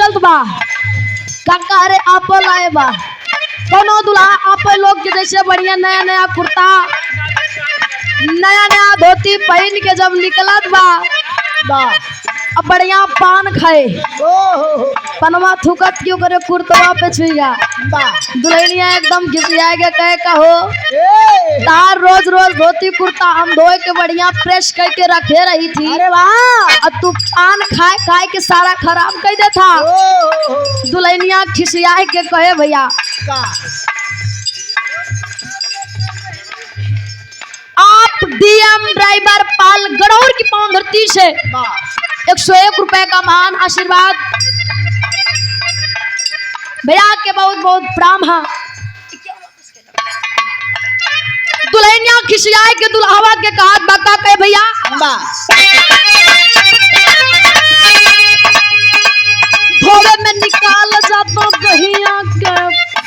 चलत बा काका अरे आप लाए बा कोनो दुल्हा आप लोग के जैसे बढ़िया नया नया कुर्ता नया नया धोती पहन के जब निकलत बा अब बढ़िया पान खाए पनवा थुकत क्यों करे कुर्तवा पे छुईगा दुल्हनिया एकदम घिसिया के कहे कहो तार रोज रोज धोती कुर्ता हम धोए के बढ़िया प्रेस करके रखे रही थी। अरे वाह अब तू पान खाए खाए के सारा खराब कर दे था। दुल्हनिया खिसिया के कहे भैया आप डीएम ड्राइवर पाल गड़ौर की पावन धरती से 101 रुपए का महान आशीर्वाद भैया के बहुत बहुत प्रणाम है। दुल्हनिया खिसियाए के दुल्हावा के कहा बाका कहे भैया धोवे में निकाल जाता भैया के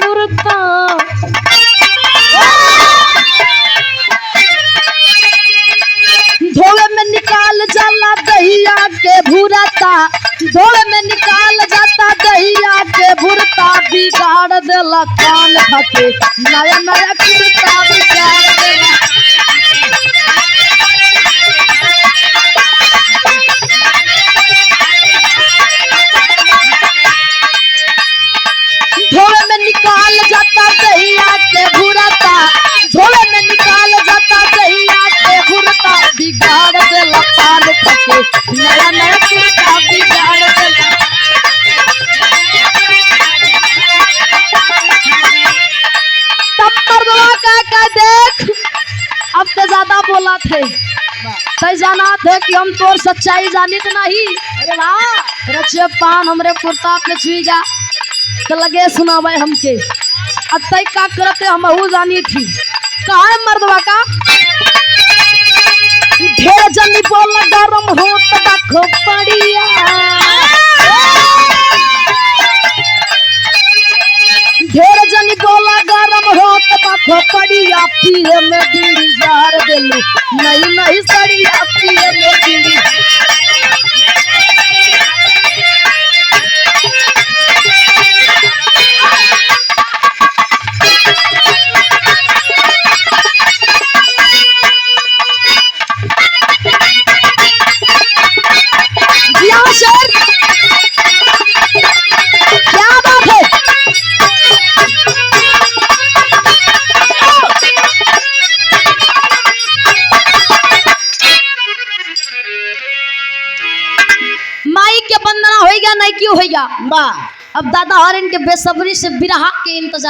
कुर्ता धोवे में निकाल जाला दहिया के भूरता धोवे में निकाल जाता दहिया के भूरता बिगाड़ देला कान खाके नया नया कुर्ता बिगाड़ देला धोवे में निकाल जाता दहिया के भूरता धोवे में निकाल जाता दहिया के भूरता बिगाड़ देला कान खाके नया नया कुर्ता बिगाड़ देला। तब मर्दवा का देख अब तो ज्यादा बोला थे तय जाना थे कि हम तोर सच्चाई जानी तो नहीं। अरे वाह रचे पान हमरे कुर्ता पे छुईगा तो लगे सुनावे हमके अब तय का करते हम हु जानी थी कहा है मर्दवा का ढेर जनी बोल गरम हो तब पड़िया ढेर जनी बोला गरम हो तब पड़िया पिए में बीड़ी जार देलू नहीं नहीं सड़िया पिए में बीड़ी क्या बात है माई के बंदना होएगा नहीं क्यों होएगा अब दादा और इनके बेसब्री से बिरहा के इंतजार